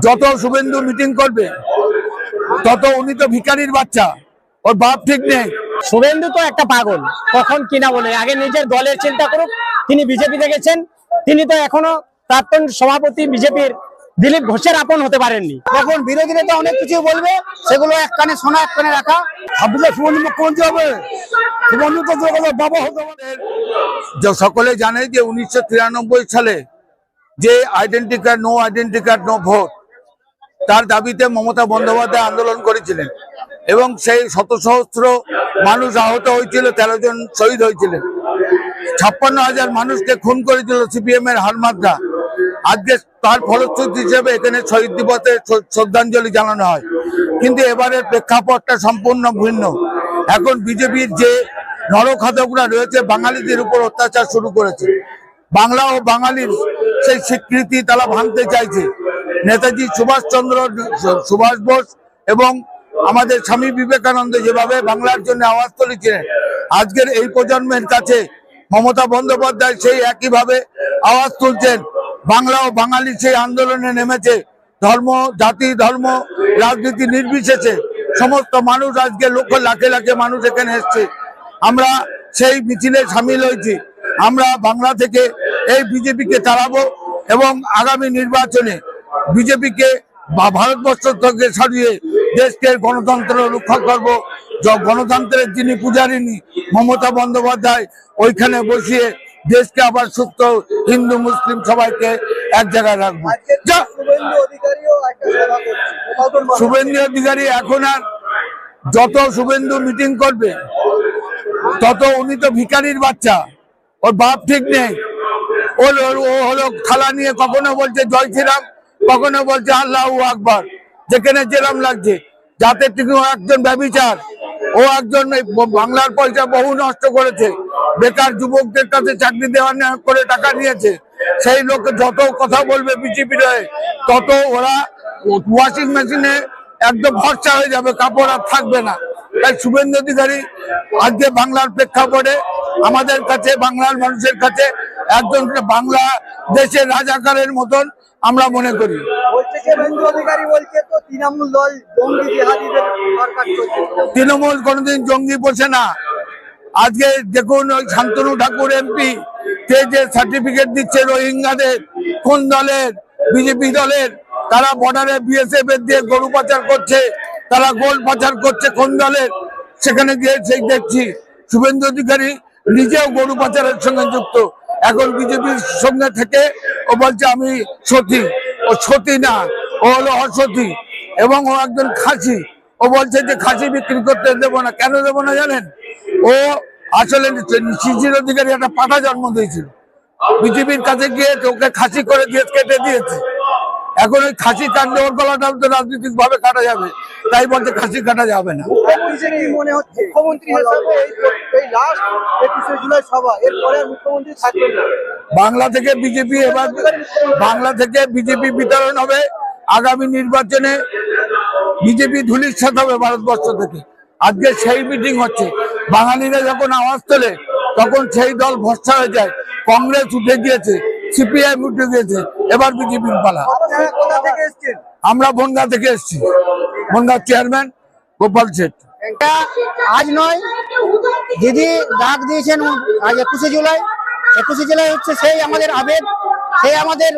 যত শুভেন্দু মিটিং করবে তত উনি তো ভিখারির বাচ্চা, ওর বাপ ঠিক নেই। শুভেন্দু তো একটা পাগল, কখন কিনা বলে। আগে নিজের দলের চিন্তা করুক। তিনি বিজেপিতে গেছেন, তিনি তো এখনো প্রাক্তন সভাপতি বিজেপির দিলীপ ঘোষের আপন হতে পারেননি। তখন বিরোধীরা তো অনেক কিছু বলবে, সেগুলো এক কানে শোনা, এক কানে রাখা। শুভেন্দু মুখ্যমন্ত্রী হবে, শুভেন্দু তো বাবা হতে পারে। সকলে জানে যে 1993 সালে যে আইডেন্টি কার্ড নো ভোট, তার দাবিতে মমতা বন্দ্যোপাধ্যায় আন্দোলন করেছিলেন এবং সেই শত সহস্র মানুষ আহত হয়েছিল, 13 জন শহীদ হয়েছিলেন, 56,000 মানুষকে খুন করেছিল সিপিএম এর হারমাদরা। আজকে তার ফলশ্রুতি হিসেবে এখানে শহীদ দিবসে শ্রদ্ধাঞ্জলি জানানো হয়। কিন্তু এবারের প্রেক্ষাপটটা সম্পূর্ণ ভিন্ন। এখন বিজেপির যে নরখাদকরা রয়েছে বাঙালিদের উপর অত্যাচার শুরু করেছে। বাংলা ও বাঙালির সেই স্বীকৃতি তারা ভাঙতে চাইছে। নেতাজি সুভাষ বোস এবং আমাদের স্বামী বিবেকানন্দ যেভাবে বাংলার জন্য আওয়াজ তুলেছিলেন, আজকের এই প্রজন্মের কাছে মমতা বন্দ্যোপাধ্যায় সেই একইভাবে আওয়াজ তুলছেন। বাংলা ও বাঙালি সেই আন্দোলনে নেমেছে। ধর্ম, জাতি, ধর্ম, রাজনীতি নির্বিশেষে সমস্ত মানুষ, আজকে লাখে লাখে মানুষ এখানে এসছে। আমরা সেই মিছিলে সামিল হয়েছি। আমরা বাংলা থেকে এই বিজেপিকে তাড়াবো এবং আগামী নির্বাচনে বিজেপিকে ভারতবর্ষ থেকে সরিয়ে দেশকে গণতন্ত্র রক্ষা করব। গণতন্ত্রের যিনি পূজারিনী মমতা বন্দ্যোপাধ্যায়, ওইখানে বসিয়ে দেশকে আবার সুস্থ হিন্দু মুসলিম সবাইকে এক জায়গায় রাখবো। শুভেন্দু অধিকারী এখন আর যত শুভেন্দু মিটিং করবে তত উনি তো ভিখারির বাচ্চা, ওর বাপ ঠিক নেই। ও হলো থালা নিয়ে কখনো বলছে জয় শ্রীরাম, কখনো বলছে আল্লাহু আকবার, যেখানে যেরাম লাগছে। যাতে তিনি একজন ব্যভিচার, ও একজন বাংলার পয়সা বহু নষ্ট করেছে, বেকার যুবকদের কাছে চাকরি দেওয়া করে টাকা নিয়েছে। সেই লোক যত কথা বলবে বিজেপির হয়ে, তত ওরা ওয়াশিং মেশিনে একদম ভরসা হয়ে যাবে, কাপড় আর থাকবে না। তাই শুভেন্দু অধিকারী আজকে বাংলার প্রেক্ষাপটে আমাদের কাছে, বাংলার মানুষের কাছে একজন বাংলা দেশের রাজাকারের মতন আমরা মনে করি। তৃণমূল কোনোদিন জঙ্গি বসে না। আজকে দেখুন ওই শান্তনু ঠাকুর এমপি যে সার্টিফিকেট দিচ্ছে রোহিঙ্গাদের, কোন দলের? বিজেপি দলের। তারা বর্ডারে বিএসএফ এর দিয়ে গরু পাচার করছে, তারা গোল্ড পাচার করছে, কোন দলের? সেখানে গিয়ে সেই দেখছি শুভেন্দু অধিকারী নিজেও গরু পাচারের সঙ্গে যুক্ত। এখন বিজেপির সঙ্গে থেকে ও বলছে আমি সতী। ও সতী না, ও হলো অসতী এবং ও একজন খাসি। ও বলছে যে খাসি বিক্রি করতে দেবো না। কেন দেবো না জানেন? ও আসলে শিশির অধিকারী একটা পাঠা জন্ম দিয়েছিল, বিজেপির কাছে গিয়ে ওকে খাসি করে দিয়ে কেটে দিয়েছে। এখন ওই খাসি কাটলে ওর গলাটা তো রাজনৈতিক ভাবে কাটা যাবে, তাই বলছে খাসি কাটা যাবে না। বাংলা থেকে বিজেপি বিতরণ হবে। আগামী নির্বাচনে বিজেপি ধূলিসাৎ হবে ভারতবর্ষ থেকে। আজকে সেই মিটিং হচ্ছে। বাঙালিরা যখন আওয়াজ তোলে তখন সেই দল ভরসা হয়ে যায়। কংগ্রেস উঠে গিয়েছে, সিপিআইএম উঠে গিয়েছে, এবার বিজেপির পালা। আমরা বনগাঁ থেকে এসেছি, বনগাঁ চেয়ারম্যান গোপাল শেঠ। আজ নয়, দিদি ডাক দিয়েছেন আজ 21শে জুলাই। 21শে জুলাই হচ্ছে সেই আমাদের আবেগ, সেই আমাদের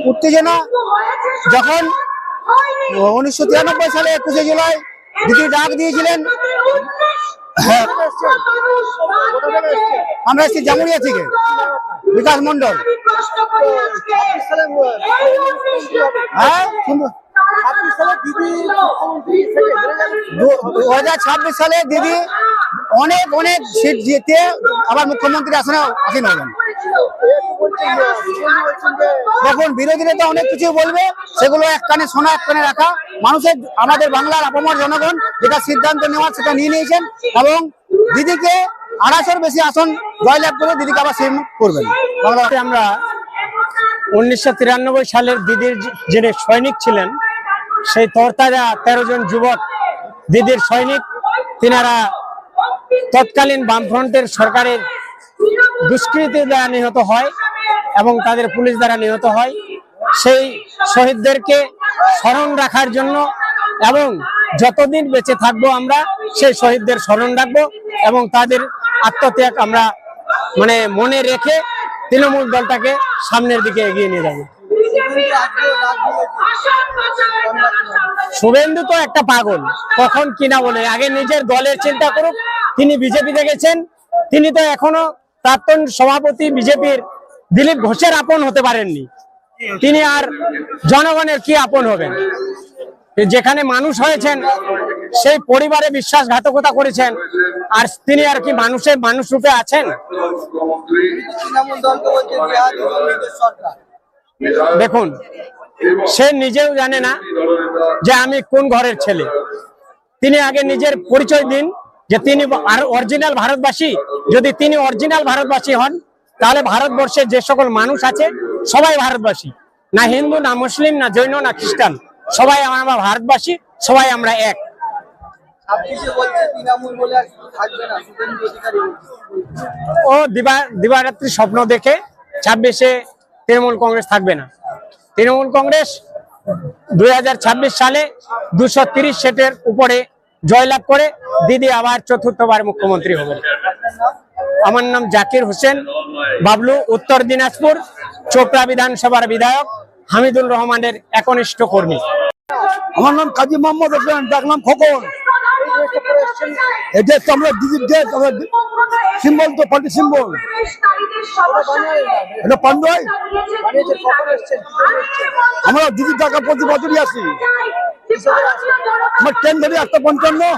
উত্তেজনা। যখন 1993 সালে 21শে জুলাই দিদি ডাক দিয়েছিলেন, আমরা এসেছি জামুরিয়া থেকে, বিকাশ মন্ডল। হ্যাঁ, 2026 সালে দিদি অনেক অনেক সিট জিতে আবার মুখ্যমন্ত্রী আসনে আসীন হবেন। তখন বিরোধীরা তো অনেক কিছু বলবে, সেগুলো এক কানে শোনা, এক কানে রাখা। মানুষের, আমাদের বাংলার আপামর জনগণ যেটা সিদ্ধান্ত নেওয়ার সেটা নিয়ে নিয়েছেন এবং দিদিকে 250-এর বেশি আসন জয়লাভ করে দিদিকে আবার সিএম করবেন। আমরা 1993 সালের দিদির যিনি সৈনিক ছিলেন, সেই তরতাজা 13 জন যুবক দিদির সৈনিক, তিনারা তৎকালীন বামফ্রন্টের সরকারের দুষ্কৃতি দ্বারা নিহত হয় এবং তাদের পুলিশ দ্বারা নিহত হয়। সেই শহীদদেরকে স্মরণ রাখার জন্য, এবং যতদিন বেঁচে থাকবো আমরা সেই শহীদদের স্মরণ রাখবো এবং তাদের আত্মত্যাগ আমরা মানে মনে রেখে তৃণমূল দলটাকে সামনের দিকে এগিয়ে নিয়ে যাবো। শুভেন্দু তো একটা পাগল, কখন কিনা বলে, আগে নিজের দলের চিন্তা করুক। তিনি বিজেপিতে গেছেন, তিনি তো এখনো প্রাক্তন সভাপতি বিজেপির দিলীপ ঘোষের আপন হতে পারেননি, তিনি আর জনগণের কি আপন হবেন? যেখানে মানুষ হয়েছেন সেই পরিবারে বিশ্বাসঘাতকতা করেছেন, আর তিনি আর কি মানুষ রূপে আছেন? দেখুন, সে নিজেও জানে না যে আমি কোন ঘরের ছেলে। তিনি আগে নিজের পরিচয় দিন যে তিনি অরিজিনাল ভারতবাসী। যদি তিনি অরিজিনাল ভারতবাসী হন তাহলে ভারতবর্ষের যে সকল মানুষ আছে সবাই ভারতবাসী, না হিন্দু, না মুসলিম, না জৈন, না খ্রিস্টান, সবাই আমরা ভারতবাসী, সবাই আমরা এক। ও দিবারাত্রি স্বপ্ন দেখে 26-এ তৃণমূল কংগ্রেস থাকবে না। তৃণমূল কংগ্রেস 2026 সালে 230 সিটের উপরে জয়লাভ করে দিদি আবার চতুর্থবার মুখ্যমন্ত্রী হবে। আমার নাম জাকির হোসেন বাবলু, উত্তর দিনাজপুর চোপড়া বিধানসভার বিধায়ক, হামিদুর রহমানের একনিষ্ঠ কর্মী। আমার নাম কাজী মোহাম্মদ হোসেন, ডাকনাম খোকন। এটা তো আমরা দিদির দেশ, সিম্বল তো পার্টি সিম্বল। এটা পান্ডয়, আমরা দিদির টাকা প্রতি বছরই আসি। আমার ট্রেন ধরে 8:55।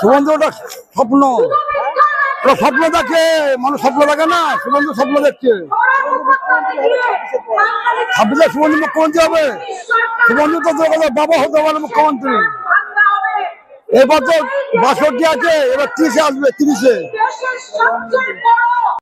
সুবন্ধু ওটা স্বপ্ন, ওটা স্বপ্ন দেখে, মানুষ স্বপ্ন দেখে না, সুবন্ধু স্বপ্ন দেখছে। 26-এ সুবন্ধু মুখ্যমন্ত্রী হবে। সুবন্ধু তো বাবা হতে পারে মুখ্যমন্ত্রী। এবার তো 62 আছে, এবার 30-এ আসবে, 30-এ।